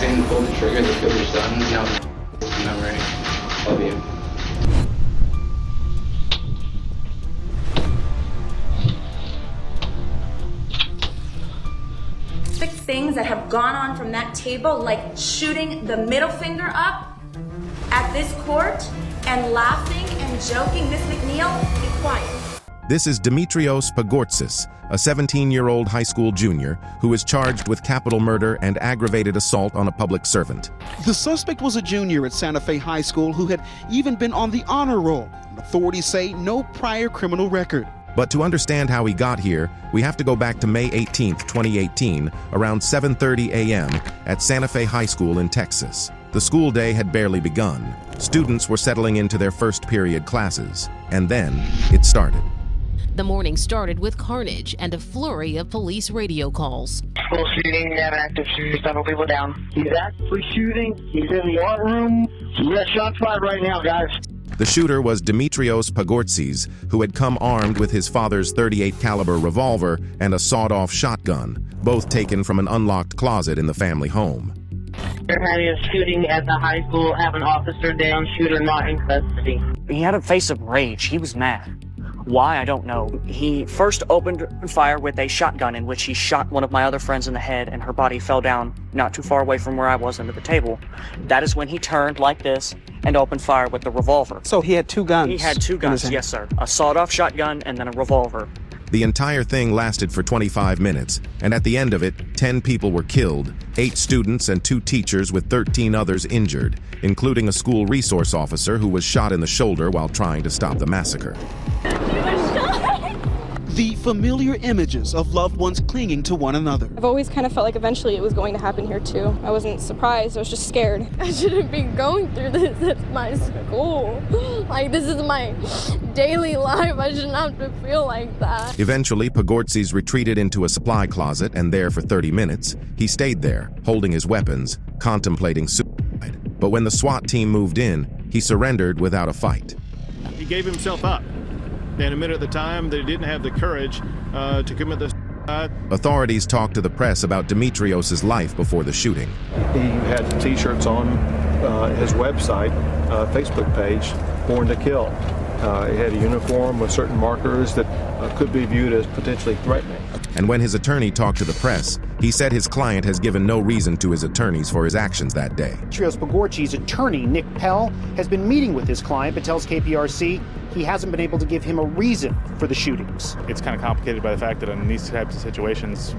second pull the trigger, the killer's done. Now, memory. Love you. Things that have gone on from that table, like shooting the middle finger up at this court and laughing and joking. Miss McNeil, be quiet. This is Dimitrios Pagortsis, a 17-year-old high school junior who is charged with capital murder and aggravated assault on a public servant. The suspect was a junior at Santa Fe High School who had even been on the honor roll. Authorities say no prior criminal record. But to understand how he got here, we have to go back to May 18, 2018, around 7:30 a.m. at Santa Fe High School in Texas. The school day had barely begun. Students were settling into their first period classes, and then it started. The morning started with carnage and a flurry of police radio calls. School shooting, we have an active shooter, several people down. He's actively shooting, he's in the art room. We got shots fired right now, guys. The shooter was Dimitrios Pagortsis, who had come armed with his father's .38 caliber revolver and a sawed-off shotgun, both taken from an unlocked closet in the family home. They're having a shooting at the high school, have an officer down, shooter not in custody. He had a face of rage. He was mad. Why, I don't know. He first opened fire with a shotgun in which he shot one of my other friends in the head, and her body fell down not too far away from where I was under the table. That is when he turned like this and opened fire with the revolver. So he had two guns? He had two guns, yes, sir. A sawed-off shotgun and then a revolver. The entire thing lasted for 25 minutes, and at the end of it, 10 people were killed, 8 students and 2 teachers with 13 others injured, including a school resource officer who was shot in the shoulder while trying to stop the massacre. The familiar images of loved ones clinging to one another. I've always kind of felt like eventually it was going to happen here too. I wasn't surprised, I was just scared. I shouldn't be going through this at my school. Like, this is my daily life. I shouldn't have to feel like that. Eventually, Pagortsis retreated into a supply closet, and there for 30 minutes, he stayed there, holding his weapons, contemplating suicide. But when the SWAT team moved in, he surrendered without a fight. He gave himself up and admitted at the time that he didn't have the courage to commit the suicide. Authorities talked to the press about Dimitrios' life before the shooting. He had t-shirts on his website, Facebook page, Born to Kill. He had a uniform with certain markers that could be viewed as potentially threatening. And when his attorney talked to the press, he said his client has given no reason to his attorneys for his actions that day. Dimitrios Pagortsis' attorney, Nick Pell, has been meeting with his client, but tells KPRC he hasn't been able to give him a reason for the shootings. It's kind of complicated by the fact that in these types of situations,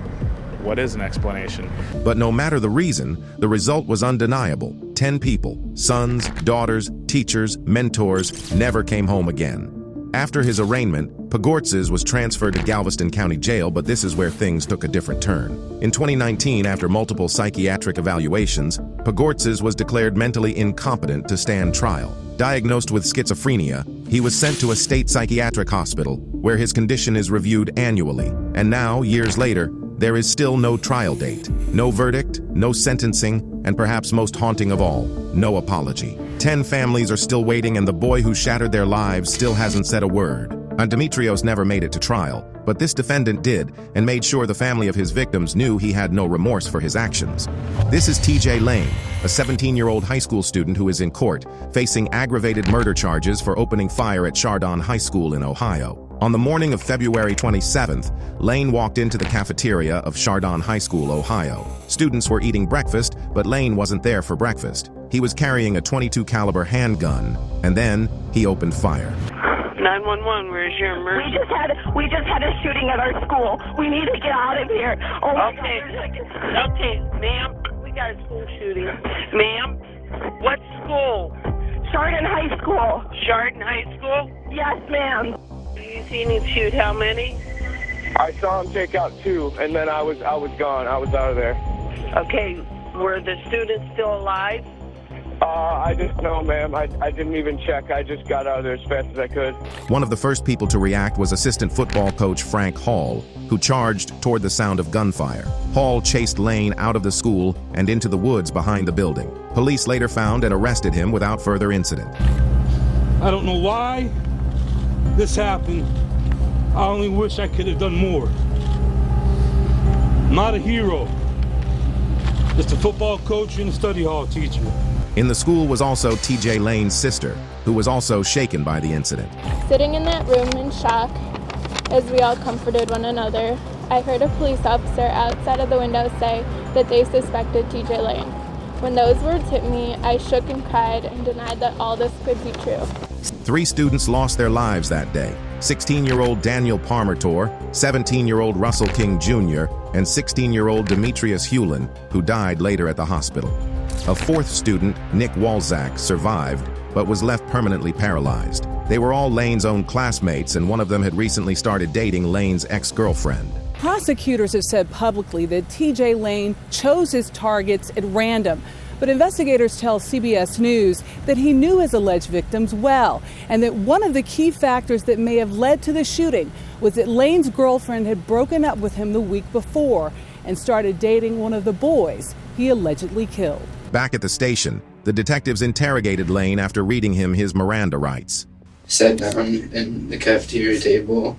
what is an explanation? But no matter the reason, the result was undeniable. 10 people, sons, daughters, teachers, mentors, never came home again. After his arraignment, Pagortsis was transferred to Galveston County Jail, but this is where things took a different turn. In 2019, after multiple psychiatric evaluations, Pagortsis was declared mentally incompetent to stand trial. Diagnosed with schizophrenia, he was sent to a state psychiatric hospital, where his condition is reviewed annually. And now, years later, there is still no trial date, no verdict, no sentencing, and perhaps most haunting of all, no apology. 10 families are still waiting, and the boy who shattered their lives still hasn't said a word. Dimitrios never made it to trial, but this defendant did, and made sure the family of his victims knew he had no remorse for his actions. This is TJ Lane, a 17-year-old high school student who is in court, facing aggravated murder charges for opening fire at Chardon High School in Ohio. On the morning of February 27th, Lane walked into the cafeteria of Chardon High School, Ohio. Students were eating breakfast, but Lane wasn't there for breakfast. He was carrying a .22 caliber handgun, and then he opened fire. 911, where's your emergency? We just had a shooting at our school. We need to get out of here. Oh my God. Okay, ma'am, we got a school shooting. Ma'am, what school? Chardon High School. Chardon High School? Yes, ma'am. You seen him shoot how many? I saw him take out 2, and then I was gone. I was out of there. Okay, were the students still alive? I didn't know, ma'am. I didn't even check. I just got out of there as fast as I could. One of the first people to react was assistant football coach Frank Hall, who charged toward the sound of gunfire. Hall chased Lane out of the school and into the woods behind the building. Police later found and arrested him without further incident. I don't know why this happened. I only wish I could have done more. Not a hero. just a football coach and a study hall teacher. In the school was also TJ Lane's sister, who was also shaken by the incident. Sitting in that room in shock, as we all comforted one another, I heard a police officer outside of the window say that they suspected TJ Lane. When those words hit me, I shook and cried and denied that all this could be true. 3 students lost their lives that day. 16-year-old Daniel Parmertor, 17-year-old Russell King Jr., and 16-year-old Demetrius Hewlin, who died later at the hospital. A 4th student, Nick Walzak, survived, but was left permanently paralyzed. They were all Lane's own classmates, and one of them had recently started dating Lane's ex-girlfriend. Prosecutors have said publicly that TJ Lane chose his targets at random, but investigators tell CBS News that he knew his alleged victims well, and that one of the key factors that may have led to the shooting was that Lane's girlfriend had broken up with him the week before and started dating one of the boys he allegedly killed. Back at the station, the detectives interrogated Lane after reading him his Miranda rights. Sat down in the cafeteria table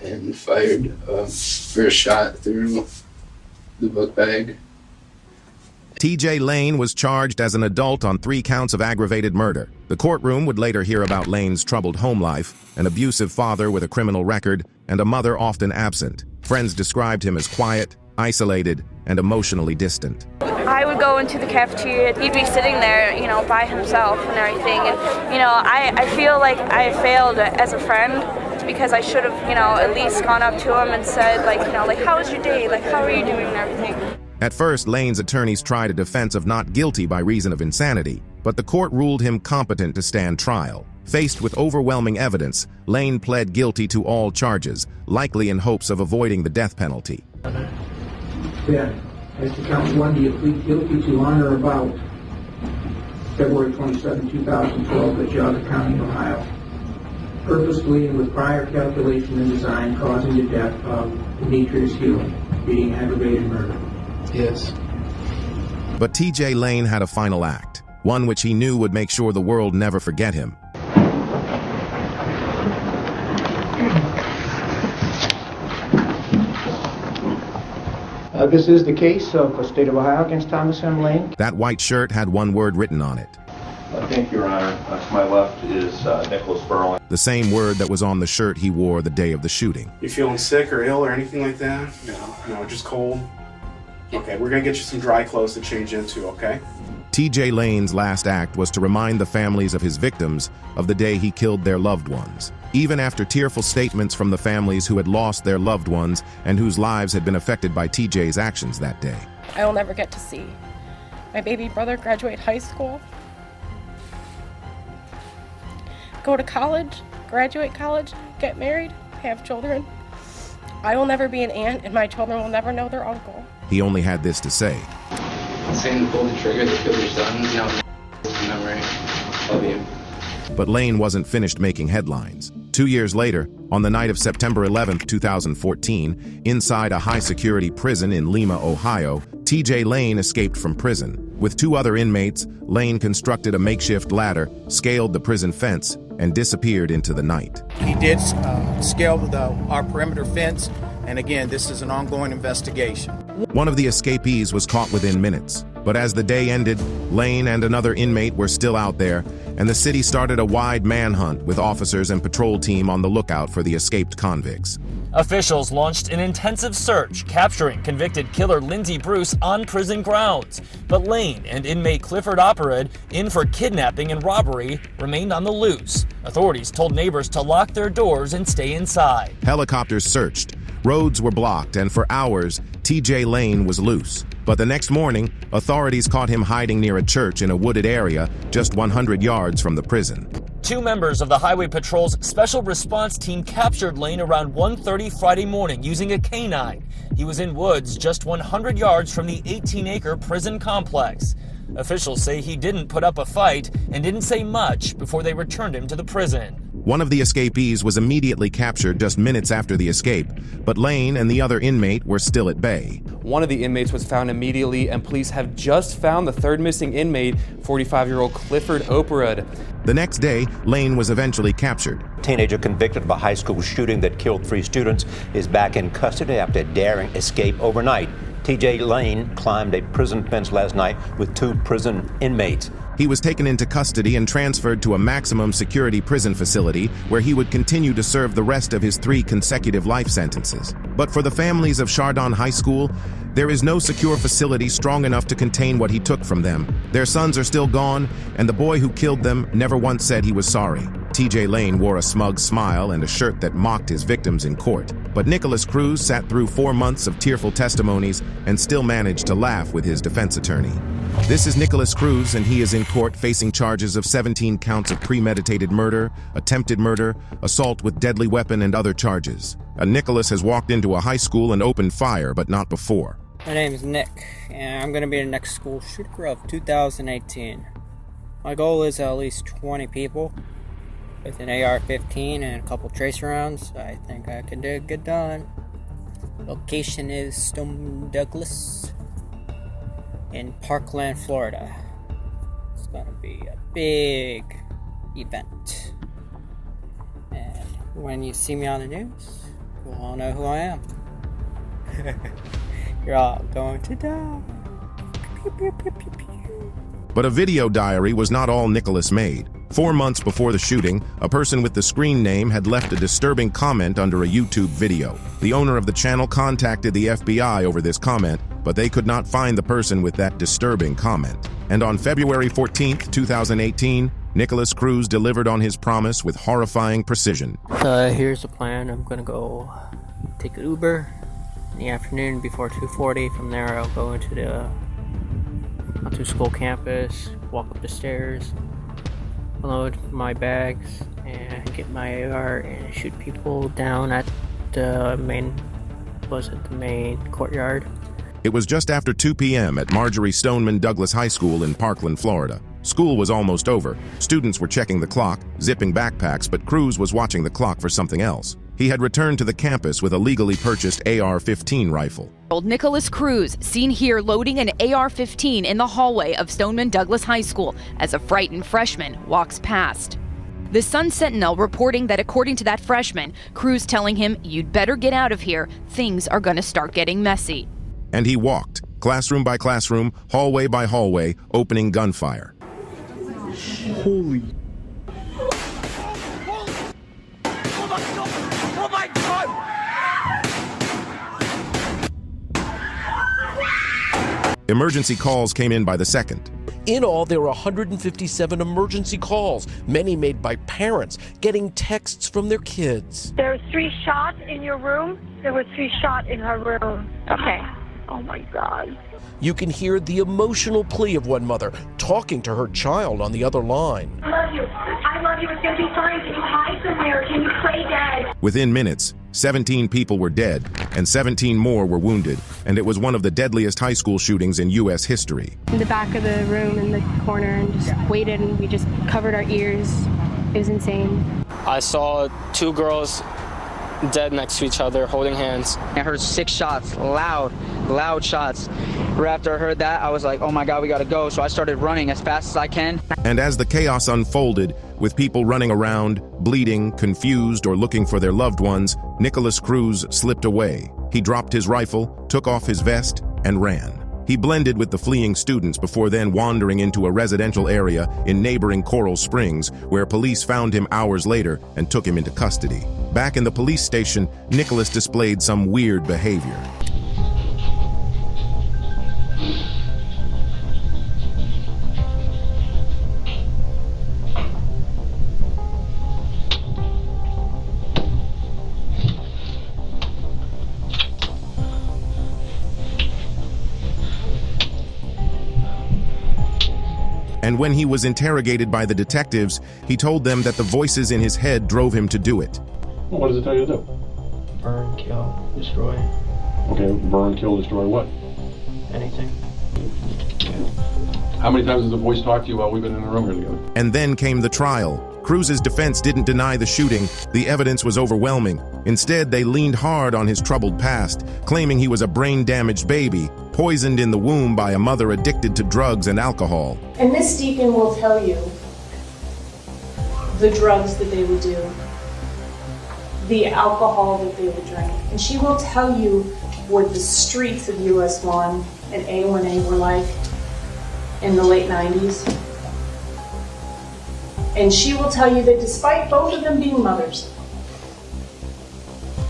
and fired first shot through the book bag. TJ Lane was charged as an adult on 3 counts of aggravated murder. The courtroom would later hear about Lane's troubled home life, an abusive father with a criminal record, and a mother often absent. Friends described him as quiet, isolated, and emotionally distant. I would go into the cafeteria, he'd be sitting there, by himself and everything. And, I feel like I failed as a friend because I should have, at least gone up to him and said, how was your day? How are you doing and everything? At first, Lane's attorneys tried a defense of not guilty by reason of insanity, but the court ruled him competent to stand trial. Faced with overwhelming evidence, Lane pled guilty to all charges, likely in hopes of avoiding the death penalty. Ben, as to count 1, do you plead guilty to on or about February 27, 2012 at Chardon County, Ohio, purposefully and with prior calculation and design causing the death of Demetrius Hewlin, being aggravated murder? Yes. But TJ Lane had a final act, one which he knew would make sure the world never forget him. This is the case of the state of Ohio against Thomas M. Lane. That white shirt had one word written on it. Thank you, Your Honor. To my left is Nicholas Burling. The same word that was on the shirt he wore the day of the shooting. You feeling sick or ill or anything like that? No, just cold. Okay, we're gonna get you some dry clothes to change into, okay? TJ Lane's last act was to remind the families of his victims of the day he killed their loved ones. Even after tearful statements from the families who had lost their loved ones and whose lives had been affected by TJ's actions that day. I will never get to see my baby brother graduate high school, go to college, graduate college, get married, have children. I will never be an aunt, and my children will never know their uncle. He only had this to say. Saying to pull the trigger, the killer's done. Memory of you. But Lane wasn't finished making headlines. 2 years later, on the night of September 11, 2014, inside a high-security prison in Lima, Ohio, TJ Lane escaped from prison. With 2 other inmates, Lane constructed a makeshift ladder, scaled the prison fence, and disappeared into the night. He did scale our perimeter fence, and again, this is an ongoing investigation. One of the escapees was caught within minutes, but as the day ended, Lane and another inmate were still out there, and the city started a wide manhunt with officers and patrol team on the lookout for the escaped convicts. Officials launched an intensive search, capturing convicted killer Lindsey Bruce on prison grounds. But Lane and inmate Clifford Opperhead, in for kidnapping and robbery, remained on the loose. Authorities told neighbors to lock their doors and stay inside. Helicopters searched. Roads were blocked, and for hours, TJ Lane was loose. But the next morning, authorities caught him hiding near a church in a wooded area just 100 yards from the prison. 2 members of the Highway Patrol's Special Response Team captured Lane around 1:30 Friday morning using a canine. He was in woods just 100 yards from the 18-acre prison complex. Officials say he didn't put up a fight and didn't say much before they returned him to the prison. One of the escapees was immediately captured just minutes after the escape, but Lane and the other inmate were still at bay. One of the inmates was found immediately, and police have just found the 3rd missing inmate, 45-year-old Clifford Opperhead. The next day, Lane was eventually captured. Teenager convicted of a high school shooting that killed 3 students is back in custody after daring escape overnight. TJ Lane climbed a prison fence last night with 2 prison inmates. He was taken into custody and transferred to a maximum security prison facility where he would continue to serve the rest of his 3 consecutive life sentences. But for the families of Chardon High School, there is no secure facility strong enough to contain what he took from them. Their sons are still gone, and the boy who killed them never once said he was sorry. TJ Lane wore a smug smile and a shirt that mocked his victims in court. But Nicholas Cruz sat through 4 months of tearful testimonies and still managed to laugh with his defense attorney. This is Nicholas Cruz, and he is in court facing charges of 17 counts of premeditated murder, attempted murder, assault with deadly weapon, and other charges. Nicholas has walked into a high school and opened fire, but not before. My name is Nick, and I'm going to be the next school shooter of 2018. My goal is at least 20 people with an AR-15 and a couple tracer rounds. I think I can get done. Location is Stoneman Douglas in Parkland, Florida. It's going to be a big event. And when you see me on the news, you'll all know who I am. You're all going to die. Pew, pew, pew, pew, pew. But a video diary was not all Nicholas made. 4 months before the shooting, a person with the screen name had left a disturbing comment under a YouTube video. The owner of the channel contacted the FBI over this comment, but they could not find the person with that disturbing comment. And on February 14th, 2018, Nicholas Cruz delivered on his promise with horrifying precision. Here's the plan. I'm gonna go take an Uber in the afternoon before 2:40. From there, I'll go into the school campus, walk up the stairs, unload my bags, and get my AR and shoot people down at the main courtyard. It was just after 2 p.m. at Marjorie Stoneman Douglas High School in Parkland, Florida. School was almost over. Students were checking the clock, zipping backpacks, but Cruz was watching the clock for something else. He had returned to the campus with a legally purchased AR-15 rifle. Nicholas Cruz, seen here loading an AR-15 in the hallway of Stoneman Douglas High School as a frightened freshman walks past. The Sun Sentinel reporting that according to that freshman, Cruz telling him, "You'd better get out of here, things are gonna start getting messy." And he walked, classroom by classroom, hallway by hallway, opening gunfire. Holy. Oh my God! Emergency calls came in by the second. In all, there were 157 emergency calls, many made by parents getting texts from their kids. There were 3 shots in your room. There were 3 shots in her room. Okay. Oh my God. You can hear the emotional plea of one mother talking to her child on the other line. I love you. I love you. It's going to be fine. Can you hide somewhere? Can you play dead? Within minutes, 17 people were dead and 17 more were wounded, and it was one of the deadliest high school shootings in U.S. history. In the back of the room in the corner and just waited, and we just covered our ears. It was insane. I saw 2 girls dead next to each other, holding hands. I heard 6 shots, loud shots. Right after I heard that, I was like, oh my God, we gotta go. So I started running as fast as I can. And as the chaos unfolded, with people running around, bleeding, confused, or looking for their loved ones, Nicholas Cruz slipped away. He dropped his rifle, took off his vest, and ran. He blended with the fleeing students before then wandering into a residential area in neighboring Coral Springs, where police found him hours later and took him into custody. Back in the police station, Nicholas displayed some weird behavior. And when he was interrogated by the detectives, he told them that the voices in his head drove him to do it. What does it tell you to do? Burn, kill, destroy. Okay, burn, kill, destroy what? Anything. How many times has the voice talked to you while we've been in the room here together? And then came the trial. Cruz's defense didn't deny the shooting. The evidence was overwhelming. Instead, they leaned hard on his troubled past, claiming he was a brain-damaged baby, poisoned in the womb by a mother addicted to drugs and alcohol. And Miss Deacon will tell you the drugs that they would do, the alcohol that they would drink, and she will tell you what the streets of US 1 and A1A were like in the late 90s. And she will tell you that despite both of them being mothers,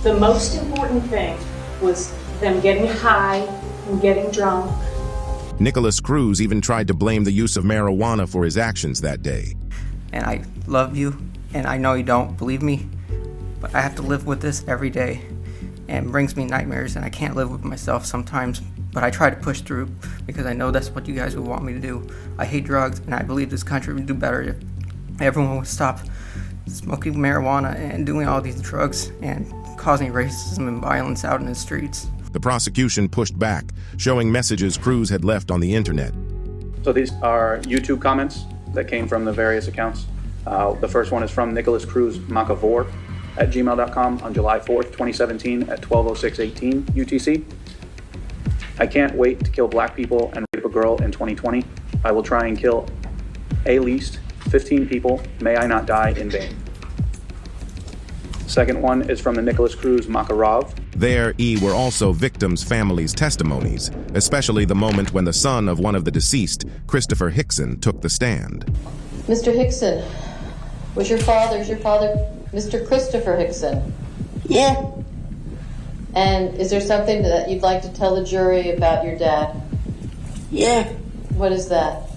the most important thing was them getting high and getting drunk. Nicholas Cruz even tried to blame the use of marijuana for his actions that day. And I love you, and I know you don't believe me, but I have to live with this every day. And it brings me nightmares, and I can't live with myself sometimes, but I try to push through because I know that's what you guys would want me to do. I hate drugs, and I believe this country would do better if everyone would stop smoking marijuana and doing all these drugs and causing racism and violence out in the streets. The prosecution pushed back, showing messages Cruz had left on the internet. So these are YouTube comments that came from the various accounts. The first one is from Nicholas Cruz Macavor at gmail.com on July 4th, 2017 at 12:06:18 UTC. I can't wait to kill black people and rape a girl in 2020. I will try and kill at least 15 people. May I not die in vain. Second one is from the Nicholas Cruz Makarov. There, were also victims' families' testimonies, especially the moment when the son of one of the deceased, Christopher Hickson, took the stand. Mr. Hickson, is your father Mr. Christopher Hickson? Yeah. And is there something that you'd like to tell the jury about your dad? Yeah. What is that?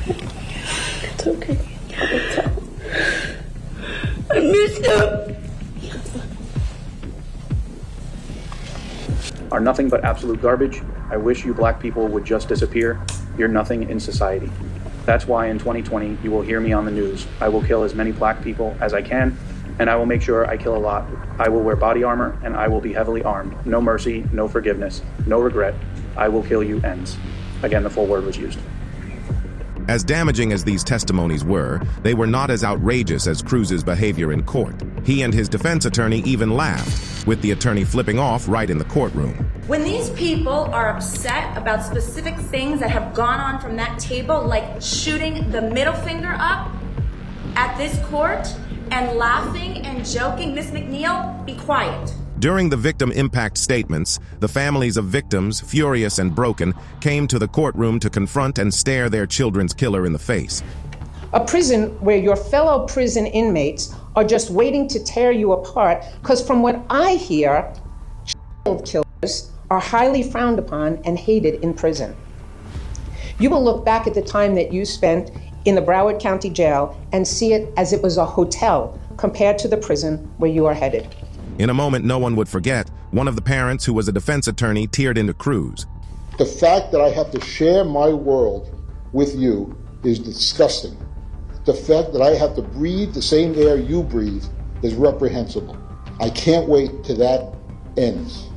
It's okay. I miss him. Are nothing but absolute garbage. I wish you black people would just disappear. You're nothing in society. That's why in 2020 you will hear me on the news. I will kill as many black people as I can, and I will make sure I kill a lot. I will wear body armor, and I will be heavily armed. No mercy, no forgiveness, no regret. I will kill you ends. Again, the full word was used. As damaging as these testimonies were, they were not as outrageous as Cruz's behavior in court. He and his defense attorney even laughed, with the attorney flipping off right in the courtroom. When these people are upset about specific things that have gone on from that table, like shooting the middle finger up at this court and laughing and joking, Miss McNeil, be quiet. During the victim impact statements, the families of victims, furious and broken, came to the courtroom to confront and stare their children's killer in the face. A prison where your fellow prison inmates are just waiting to tear you apart, because from what I hear, child killers are highly frowned upon and hated in prison. You will look back at the time that you spent in the Broward County Jail and see it as it was a hotel compared to the prison where you are headed. In a moment no one would forget, one of the parents, who was a defense attorney, teared into Cruz. The fact that I have to share my world with you is disgusting. The fact that I have to breathe the same air you breathe is reprehensible. I can't wait till that ends.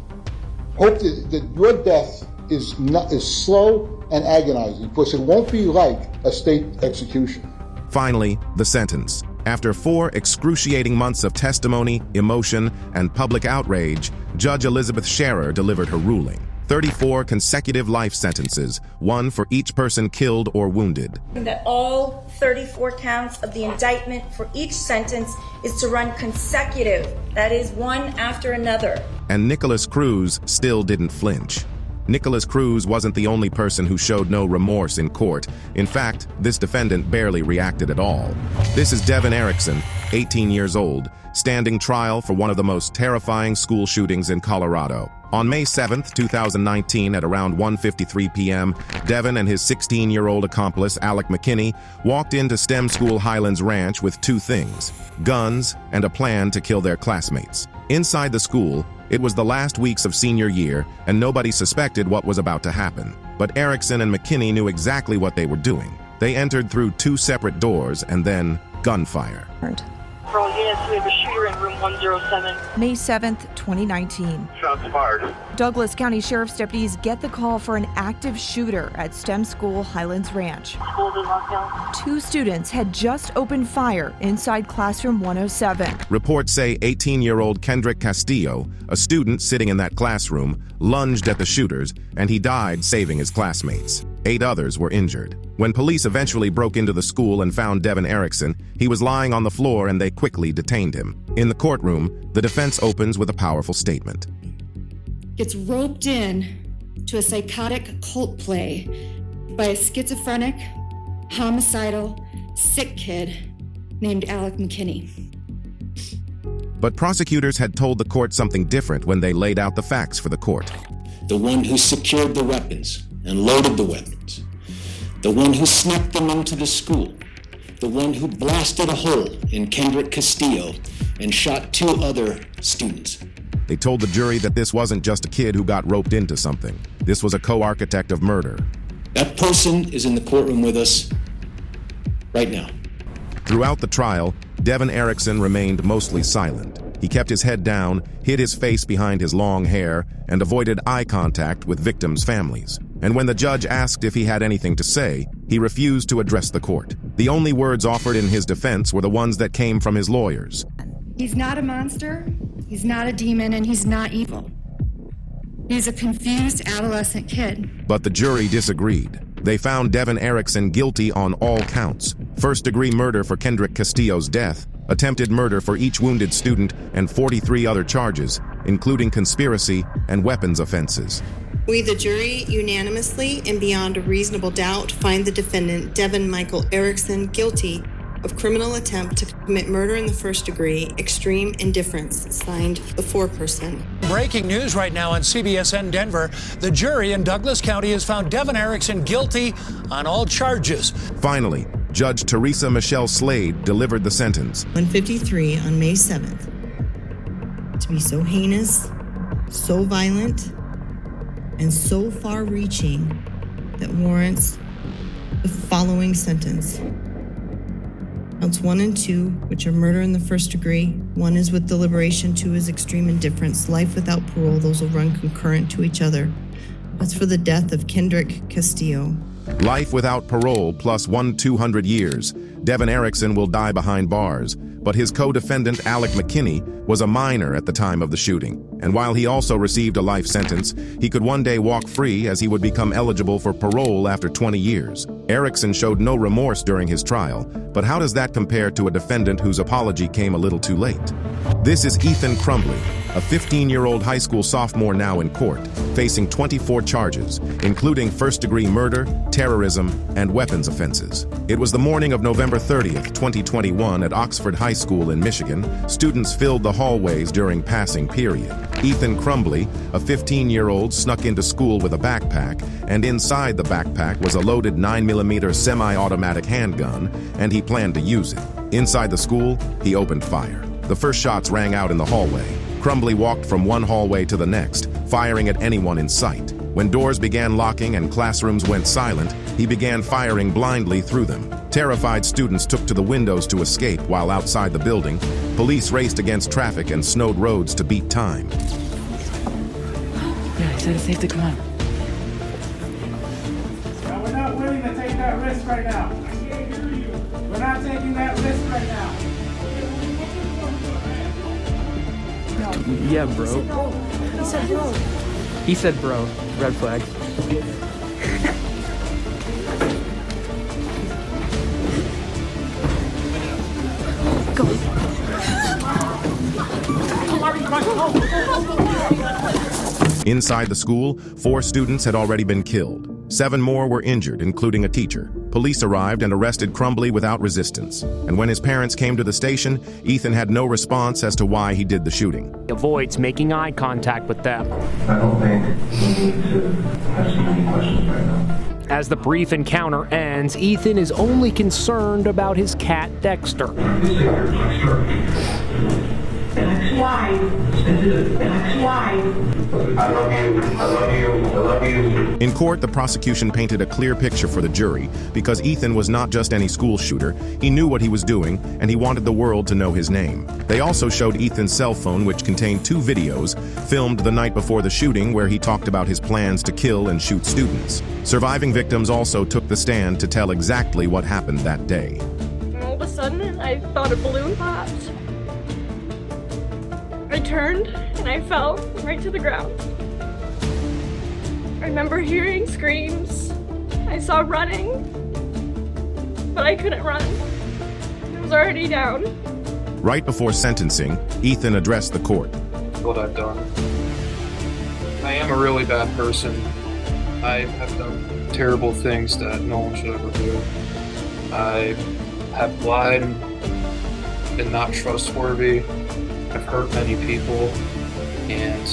Hope that your death is slow and agonizing, because it won't be like a state execution. Finally, the sentence. After 4 excruciating months of testimony, emotion, and public outrage, Judge Elizabeth Scherer delivered her ruling. 34 consecutive life sentences, one for each person killed or wounded. That all 34 counts of the indictment for each sentence is to run consecutive, that is, one after another. And Nicholas Cruz still didn't flinch. Nicholas Cruz wasn't the only person who showed no remorse in court. In fact, this defendant barely reacted at all. This is Devin Erickson, 18 years old, standing trial for one of the most terrifying school shootings in Colorado. On May 7th, 2019, at around 1:53 p.m., Devin and his 16-year-old accomplice, Alec McKinney, walked into STEM School Highlands Ranch with 2 things: guns and a plan to kill their classmates. Inside the school, it was the last weeks of senior year, and nobody suspected what was about to happen. But Erickson and McKinney knew exactly what they were doing. They entered through 2 separate doors, and then gunfire. Pearl units, we have a shooter in room 107. May 7th, 2019. Shots fired. Douglas County Sheriff's deputies get the call for an active shooter at STEM School Highlands Ranch. Schools in lockdown. 2 students had just opened fire inside classroom 107. Reports say 18-year-old Kendrick Castillo, a student sitting in that classroom, lunged at the shooters, and he died saving his classmates. 8 others were injured. When police eventually broke into the school and found Devin Erickson, he was lying on the floor and they quickly detained him. In the courtroom, the defense opens with a powerful statement. Gets roped in to a psychotic cult play by a schizophrenic, homicidal, sick kid named Alec McKinney. But prosecutors had told the court something different when they laid out the facts for the court. The one who secured the weapons and loaded the weapons. The one who snuck them into the school. The one who blasted a hole in Kendrick Castillo and shot 2 other students. They told the jury that this wasn't just a kid who got roped into something. This was a co-architect of murder. That person is in the courtroom with us right now. Throughout the trial, Devin Erickson remained mostly silent. He kept his head down, hid his face behind his long hair, and avoided eye contact with victims' families. And when the judge asked if he had anything to say, he refused to address the court. The only words offered in his defense were the ones that came from his lawyers. He's not a monster, he's not a demon, and he's not evil. He's a confused adolescent kid. But the jury disagreed. They found Devin Erickson guilty on all counts: first-degree murder for Kendrick Castillo's death, attempted murder for each wounded student, and 43 other charges, including conspiracy and weapons offenses. We, the jury, unanimously and beyond a reasonable doubt, find the defendant, Devin Michael Erickson, guilty of criminal attempt to commit murder in the first degree, extreme indifference, signed the foreperson. Breaking news right now on CBSN Denver. The jury in Douglas County has found Devin Erickson guilty on all charges. Finally, Judge Teresa Michelle Slade delivered the sentence. 153 on May 7th. To be so heinous, so violent, and so far-reaching that warrants the following sentence. Counts 1 and 2, which are murder in the first degree. 1 is with deliberation, 2 is extreme indifference. Life without parole, those will run concurrent to each other. That's for the death of Kendrick Castillo. Life without parole plus 200 years. Devin Erickson will die behind bars, but his co-defendant Alec McKinney was a minor at the time of the shooting. And while he also received a life sentence, he could one day walk free as he would become eligible for parole after 20 years. Erickson showed no remorse during his trial, but how does that compare to a defendant whose apology came a little too late? This is Ethan Crumbly, a 15-year-old high school sophomore now in court, facing 24 charges, including first-degree murder, terrorism, and weapons offenses. It was the morning of November 30th, 2021 at Oxford High School in Michigan. Students filled the hallways during passing period. Ethan Crumbly, a 15-year-old, snuck into school with a backpack, and inside the backpack was a loaded 9mm semi-automatic handgun, and he planned to use it. Inside the school, he opened fire. The first shots rang out in the hallway. Crumbly walked from one hallway to the next, firing at anyone in sight. When doors began locking and classrooms went silent, he began firing blindly through them. Terrified students took to the windows to escape, while outside the building, police raced against traffic and snowed roads to beat time. Yeah, he said it's safe to come out. No, we're not willing to take that risk right now. We're not taking that risk right now. Yeah, bro. He said bro. He said bro. Red flag. Inside the school, 4 students had already been killed. 7 more were injured, including a teacher. Police arrived and arrested Crumbly without resistance. And when his parents came to the station, Ethan had no response as to why he did the shooting. He avoids making eye contact with them. I don't think we need to ask too many questions right now. As the brief encounter ends, Ethan is only concerned about his cat, Dexter. I love you, I love you, I love you. In court, the prosecution painted a clear picture for the jury because Ethan was not just any school shooter. He knew what he was doing, and he wanted the world to know his name. They also showed Ethan's cell phone, which contained 2 videos filmed the night before the shooting, where he talked about his plans to kill and shoot students. Surviving victims also took the stand to tell exactly what happened that day. All of a sudden, I thought a balloon popped. I turned and I fell right to the ground. I remember hearing screams. I saw running, but I couldn't run. I was already down. Right before sentencing, Ethan addressed the court. What I've done. I am a really bad person. I have done terrible things that no one should ever do. I have lied, been not trustworthy. I've hurt many people, and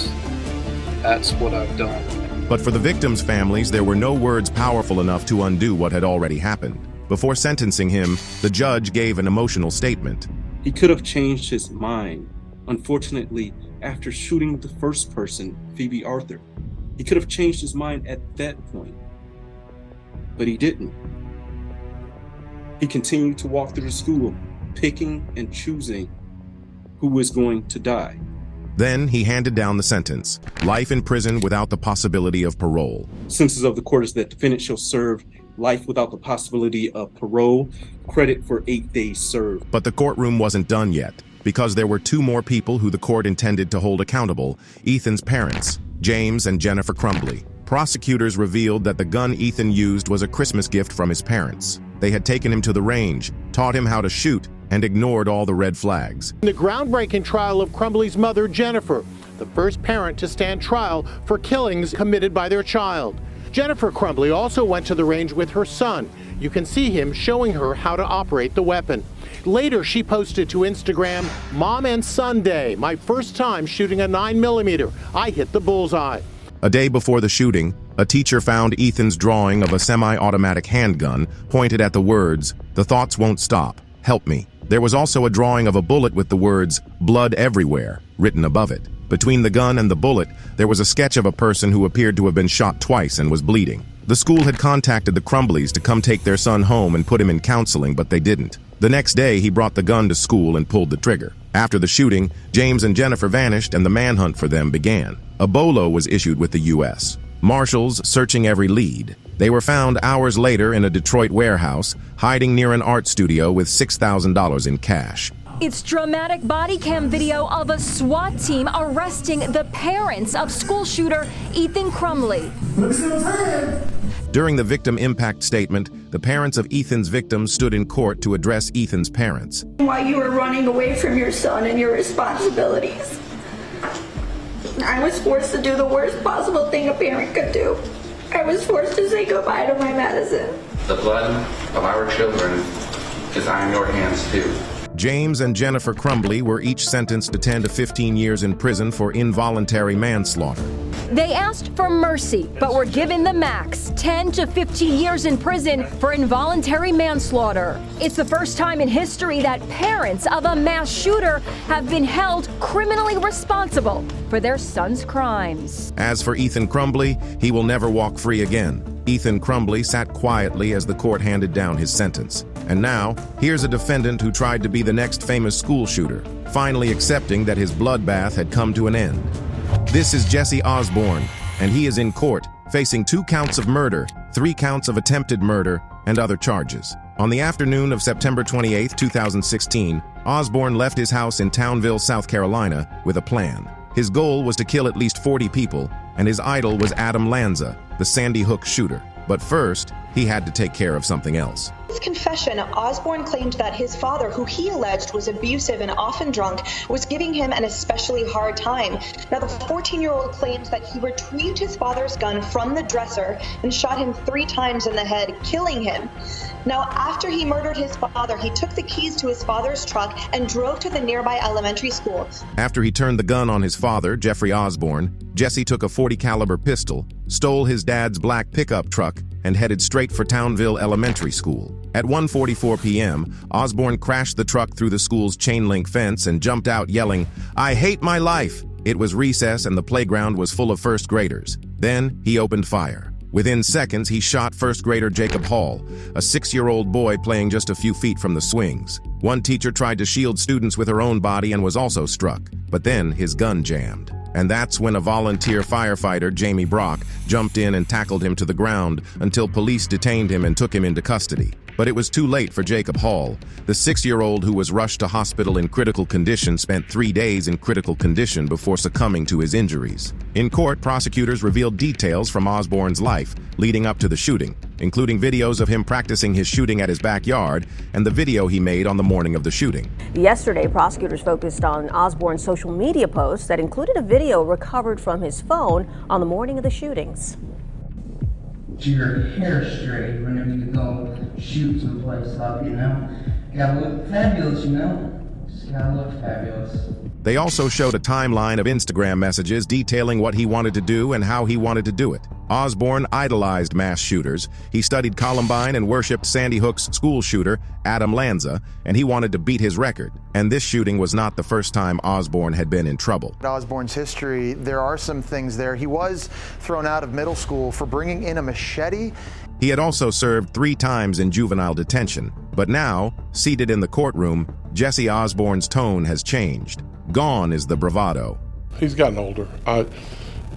that's what I've done. But for the victims' families, there were no words powerful enough to undo what had already happened. Before sentencing him, the judge gave an emotional statement. He could have changed his mind. Unfortunately, after shooting the first person, Phoebe Arthur, he could have changed his mind at that point. But he didn't. He continued to walk through the school, picking and choosing who was going to die. Then he handed down the sentence, life in prison without the possibility of parole. Sentence of the court is that defendant shall serve life without the possibility of parole, credit for 8 days served. But the courtroom wasn't done yet, because there were 2 more people who the court intended to hold accountable, Ethan's parents, James and Jennifer Crumbly. Prosecutors revealed that the gun Ethan used was a Christmas gift from his parents. They had taken him to the range, taught him how to shoot, and ignored all the red flags. The groundbreaking trial of Crumbly's mother, Jennifer, the first parent to stand trial for killings committed by their child. Jennifer Crumbly also went to the range with her son. You can see him showing her how to operate the weapon. Later, she posted to Instagram, "Mom and Son Day, my first time shooting a 9mm. I hit the bullseye." A day before the shooting, a teacher found Ethan's drawing of a semi-automatic handgun pointed at the words, "The thoughts won't stop. Help me." There was also a drawing of a bullet with the words, "Blood everywhere," written above it. Between the gun and the bullet, there was a sketch of a person who appeared to have been shot twice and was bleeding. The school had contacted the Crumbleys to come take their son home and put him in counseling, but they didn't. The next day, he brought the gun to school and pulled the trigger. After the shooting, James and Jennifer vanished and the manhunt for them began. A BOLO was issued with the U.S. Marshals searching every lead. They were found hours later in a Detroit warehouse, hiding near an art studio with $6,000 in cash. It's dramatic body cam video of a SWAT team arresting the parents of school shooter Ethan Crumbly. During the victim impact statement, the parents of Ethan's victims stood in court to address Ethan's parents. While you were running away from your son and your responsibilities, I was forced to do the worst possible thing a parent could do. I was forced to say goodbye to my medicine. The blood of our children is on your hands too. James and Jennifer Crumbly were each sentenced to 10 to 15 years in prison for involuntary manslaughter. They asked for mercy, but were given the max, 10 to 15 years in prison for involuntary manslaughter. It's the first time in history that parents of a mass shooter have been held criminally responsible for their son's crimes. As for Ethan Crumbly, he will never walk free again. Ethan Crumbly sat quietly as the court handed down his sentence. And now, here's a defendant who tried to be the next famous school shooter, finally accepting that his bloodbath had come to an end. This is Jesse Osborne, and he is in court, facing 2 counts of murder, 3 counts of attempted murder, and other charges. On the afternoon of September 28, 2016, Osborne left his house in Townville, South Carolina, with a plan. His goal was to kill at least 40 people, and his idol was Adam Lanza, the Sandy Hook shooter. But first, he had to take care of something else. In his confession, Osborne claimed that his father, who he alleged was abusive and often drunk, was giving him an especially hard time. Now, the 14-year-old claims that he retrieved his father's gun from the dresser and shot him 3 times in the head, killing him. Now, after he murdered his father, he took the keys to his father's truck and drove to the nearby elementary school. After he turned the gun on his father, Jeffrey Osborne, Jesse took a .40 caliber pistol, stole his dad's black pickup truck, and headed straight for Townville Elementary School. At 1:44 p.m., Osborne crashed the truck through the school's chain-link fence and jumped out yelling, "I hate my life!" It was recess and the playground was full of first graders. Then he opened fire. Within seconds, he shot first grader Jacob Hall, a 6-year-old boy playing just a few feet from the swings. One teacher tried to shield students with her own body and was also struck, but then his gun jammed. And that's when a volunteer firefighter, Jamie Brock, jumped in and tackled him to the ground until police detained him and took him into custody. But it was too late for Jacob Hall. The 6-year-old who was rushed to hospital in critical condition spent 3 days in critical condition before succumbing to his injuries. In court, prosecutors revealed details from Osborne's life leading up to the shooting. including videos of him practicing his shooting at his backyard and the video he made on the morning of the shooting. Yesterday, prosecutors focused on Osborne's social media posts that included a video recovered from his phone on the morning of the shootings. Get your hair straight whenever you go shoot someplace up, you know? Gotta look fabulous, you know? Just gotta look fabulous. They also showed a timeline of Instagram messages detailing what he wanted to do and how he wanted to do it. Osborne idolized mass shooters. He studied Columbine and worshipped Sandy Hook's school shooter, Adam Lanza, and he wanted to beat his record. And this shooting was not the first time Osborne had been in trouble. Osborne's history, there are some things there. He was thrown out of middle school for bringing in a machete. He had also served 3 times in juvenile detention. But now, seated in the courtroom, Jesse Osborne's tone has changed. Gone is the bravado. He's gotten older.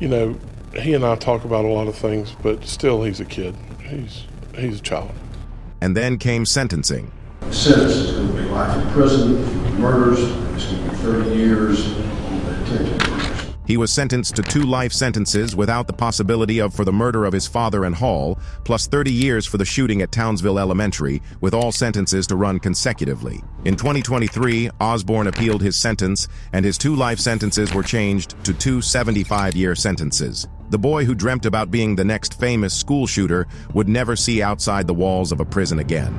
He and I talk about a lot of things, but still he's a kid. He's a child. And then came sentencing. The sentence is going to be life in prison for murders. It's going to be 30 years on the attempted murders. He was sentenced to 2 life sentences without the possibility of for the murder of his father and Hall, plus 30 years for the shooting at Townville Elementary, with all sentences to run consecutively. In 2023, Osborne appealed his sentence, and his 2 life sentences were changed to 2 75-year sentences. The boy who dreamt about being the next famous school shooter would never see outside the walls of a prison again.